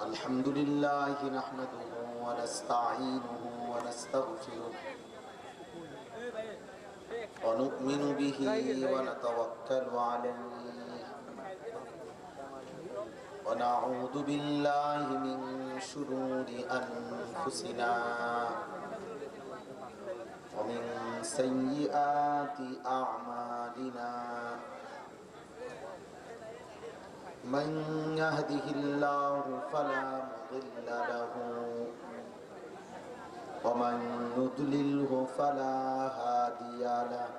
الحمد لله نحمده ونستعينه ونستغفره ونؤمن به ونتوكل عليه ونعوذ بالله من شرور أنفسنا ومن سيئات أعمالنا من يهده الله فلا مضل له ومن يضلله فلا هادي له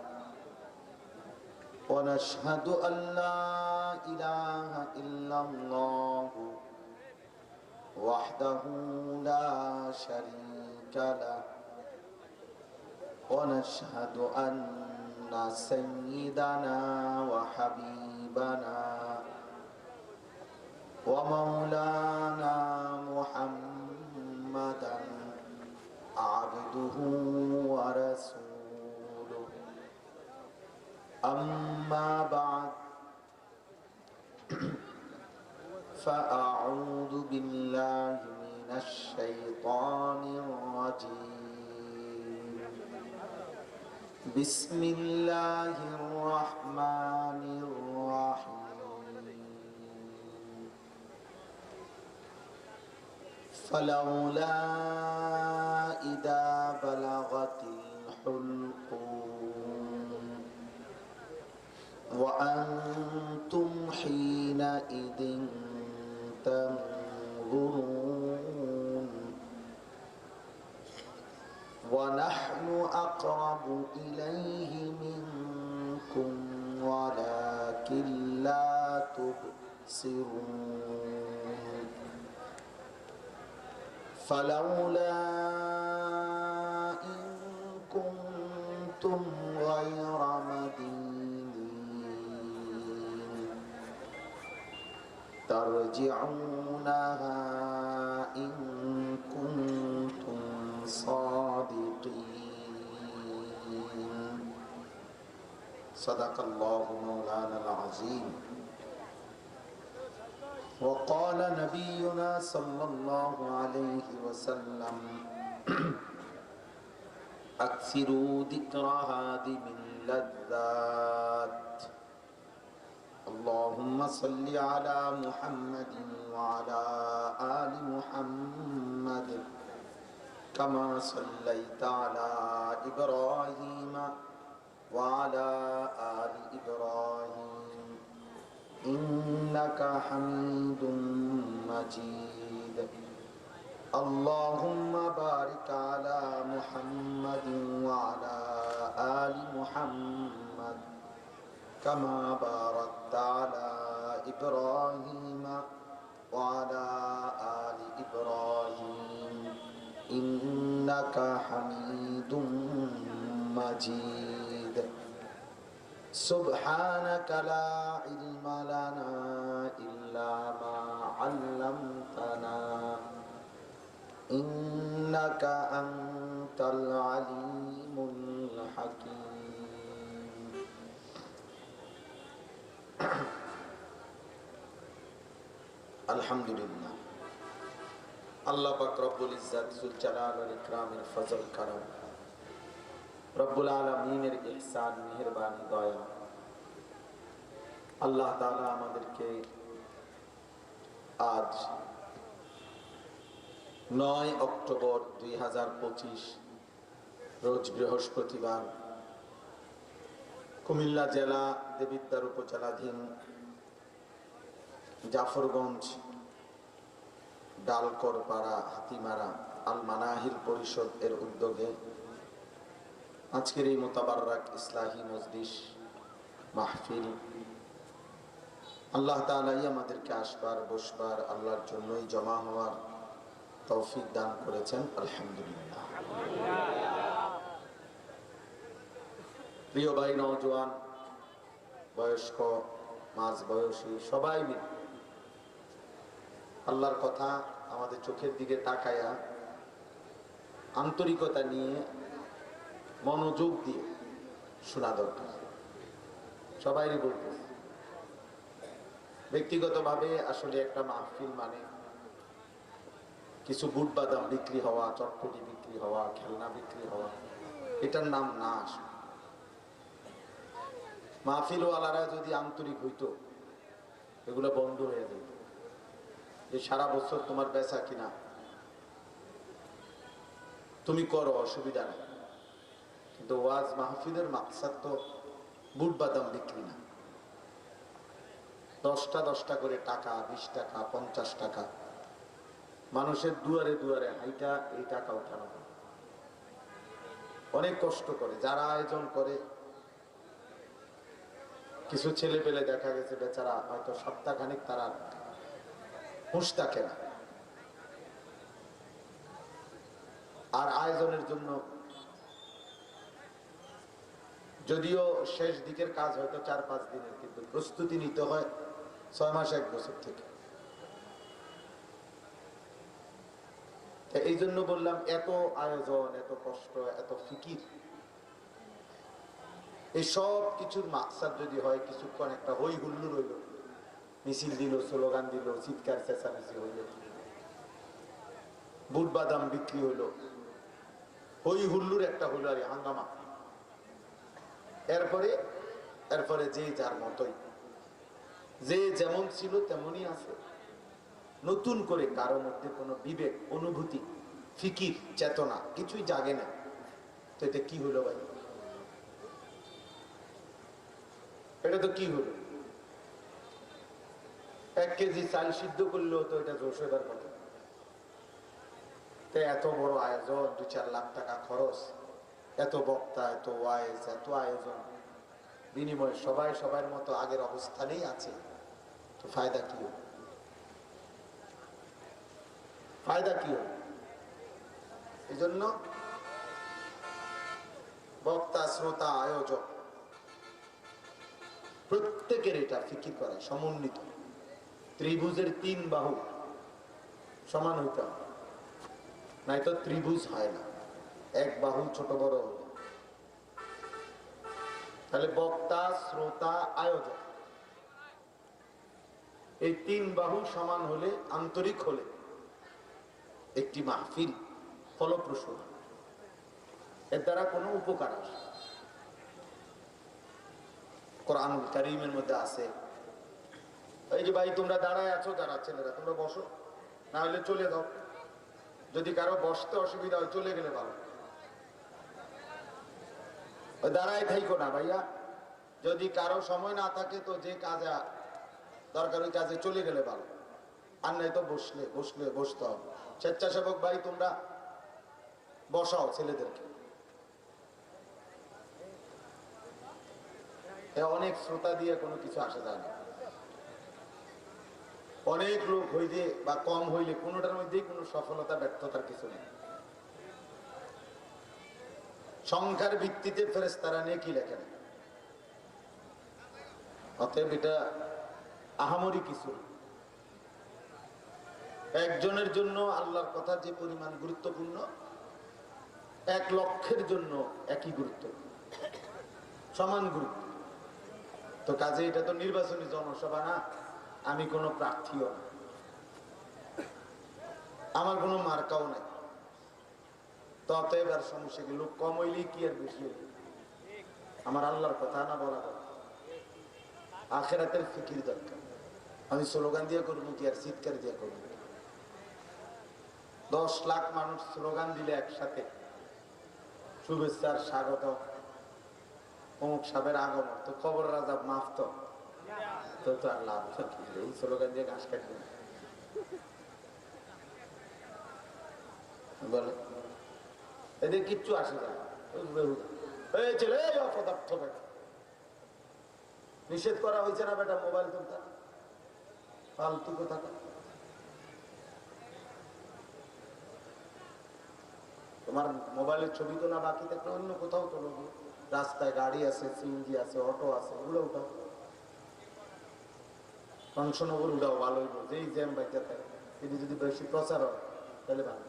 ونشهد أن لا إله إلا الله وحده لا شريك له ونشهد أن سيدنا وحبيبنا ومولانا محمدا عبده ورسوله أما بعد فأعوذ بالله من الشيطان الرجيم بسم الله الرحمن الرحيم فلولا إذا بلغت الحلقوم وأنتم حينئذ تنظرون ونحن أقرب إليه منكم ولكن لا تبصرون فلولا إن كنتم غير مدينين ترجعونها إن كنتم صادقين صدق الله مولانا العظيم وقال نبينا صلى الله عليه وسلم أكثروا ذكر هادم اللذات اللهم صل على محمد وعلى آل محمد كما صليت على إبراهيم وعلى آل إبراهيم إنك حميد مجيد اللهم بارك على محمد وعلى آل محمد كما باركت على إبراهيم وعلى آل إبراهيم إنك حميد مجيد سبحانك لا علم لنا إلا ما علمتنا إنك أنت العليم الحكيم الحمد لله আল্লাহ পাক রব্বুল ইজ্জাত যুল জালাল ওয়াল ইকরামের ফজল করম রব্বুল আলামিনের ইহসান মেহেরবানি দয়া আল্লাহ তাআলা আমাদেরকে আজ 9 অক্টোবর 2025 রোজ বৃহস্পতিবার কুমিল্লা জেলা দেবিদ্বার উপজেলাধীন জাফরগঞ্জ ডালকরপাড়া হাতিমারা আল মানাহিল পরিষদ এর উদ্যোগে আজকের এই মোতাবাররাক ইসলাহি মজলিস মাহফিল আল্লাহ তাআলাই আমাদেরকে আসবার বসবার আল্লাহর জন্যই জমা হওয়ার তৌফিক দান করেছেন আলহামদুলিল্লাহ। প্রিয় ভাই নওজোয়ান বয়স্ক মাঝ বয়সী সবাই মিলে আল্লাহর কথা আমাদের চোখের দিকে তাকায়া আন্তরিকতা নিয়ে মনোযোগ দিয়ে শোনা দরকার। সবাইরই বলতেছে ব্যক্তিগতভাবে আসলে একটা মাহফিল মানে কিছু বুট বাদাম বিক্রি হওয়া, চটপটি বিক্রি হওয়া, খেলনা বিক্রি হওয়া, এটার নাম নাশ। মাহফিলওয়ালারা যদি আন্তরিক হইতো এগুলো বন্ধ হয়ে যেত। যে সারা বছর তোমার বেচা কিনা তুমি করো, অসুবিধা নেই, কিন্তু ওয়াজ মাহফিলের মাকসাদ তো বুট বাদাম বিক্রি না। 10টা করে টাকা, 20 টাকা, 50 টাকা মানুষের দুয়ারে দুয়ারে হাইটা এই টাকা উঠানো হয়। অনেক কষ্ট করে যারা আয়োজন করে। কিছু ছেলে পেলে দেখা গেছে বেচারা হয়তো সপ্তাহখানিক তারা হুঁশ থাকে না, আর আয়োজনের জন্য যদিও শেষ দিকের কাজ হয়তো 4-5 দিনের, কিন্তু প্রস্তুতি নিতে হয় 6 মাস 1 বছর থেকে। এই জন্য বললাম এত আয়োজন, এত কষ্ট, এত ফিকির, এই সব কিছুর মাকসাদ যদি হয় কিছুক্ষণ একটা হই হুল্লোড় হইল, মিছিল দিল, স্লোগান দিল, চিৎকার চেঁচামেচি হইল, বুট বাদাম বিক্রি হইল, হই হুল্লোড় একটা হইল আর হাঙ্গামা, এরপরে যে যার মতোই, যে যেমন ছিল তেমনই আছে। নতুন করে কারো মধ্যে কোনো বিবেক, অনুভূতি, ফিকির, চেতনা কিছুই জাগে না। তো এটা কি হলো ভাই? এটা তো কি হলো? 1 কেজি চাল সিদ্ধ করলেও তো এটা জোশ হবার কথা। এত বড় আয়োজন, 2-4 লাখ টাকা খরচ, এত বক্তা, এত ওয়াইজ, এত আয়োজন, বিনিময়ে সবাই সবার মতো আগের অবস্থানেই আছে, তো ফায়দা কি হলো? ফায়দা কি হলো? এই জন্য বক্তা, শ্রোতা, আয়োজক প্রত্যেকের এটা ফিকির করা, সমন্বিত। ত্রিভুজের 3 বাহু সমান হইতে হবে, নাই তো ত্রিভুজ হয় না, 1 বাহু ছোট বড় হলে। তাহলে বক্তা, শ্রোতা, আয়োজক এই 3 বাহু সমান হলে, আন্তরিক হলে একটি মাহফিল ফলপ্রসূ, এর দ্বারা কোনো উপকার আসে। কোরআনুল কারীমের মধ্যে আছে, এই যে ভাই তোমরা দাঁড়ায় আছো, যারা ছেলেরা তোমরা বসো, না হলে চলে যাও। যদি কারো বসতে অসুবিধা হয় চলে গেলে ভালো, দাঁড়ায় থাইকো না ভাইয়া। যদি কারো সময় না থাকে তো যে কাজে দরকার ওই কাজে চলে গেলে ভালো, আর নাই তো বসতে হবে। স্বেচ্ছাসেবক ভাই তোমরা বসাও ছেলেদেরকে। অনেক শ্রোতা দিয়ে কোনো কিছু আসা যায় না। অনেক লোক হইলে বা কম হইলে কোনোটার মধ্যেই কোনো সফলতা ব্যর্থতার কিছু নেই। সংখ্যার ভিত্তিতে ফেরেশতারা নেকি লেখেন, অতএব এটা আহামরি কিছু। একজনের জন্য আল্লাহর কথা যে পরিমাণ গুরুত্বপূর্ণ, 1 লক্ষের জন্য একই গুরুত্ব, সমান গুরুত্ব। তো কাজে এটা তো নির্বাচনী জনসভা না, আমি কোনো প্রার্থীও না, আমার কোনো মার্কাও নাই। তো অতএব আর সমস্যা কি? লোক কম হইলেই কি আর বেশি হইলে? আমার আল্লাহর কথা না বলা দরকার, আখিরাতের ফিকির দরকার। আমি স্লোগান দিয়ে করবো কি আর চিৎকার দিয়ে করবো? 10 লাখ মানুষ স্লোগান দিলে একসাথে, শুভেচ্ছার স্বাগত, অমুক সাহেবের আগমন, তো খবর রাজা মাফ, তো আর লাভ এই স্লোগান দিয়ে ঘাস কাটবে বলে, এদের কিচ্ছু আসে যায়। অপদার্থ বেটা, নিষেধ করা হয়েছে না বেটা মোবাইল তুলতে, ফালতু কথা। তোমার মোবাইলের ছবি তোলা বাকি থাকলে অন্য কোথাও তোলো, রাস্তায় গাড়ি আছে, সিএনজি আছে, অটো আছে, ওগুলো উঠাও, কংসনগর উঠাও, ভালো হইব। যেই জ্যাম বাইতে থাকে, যদি বেশি প্রচার হয় তাহলে ভালো।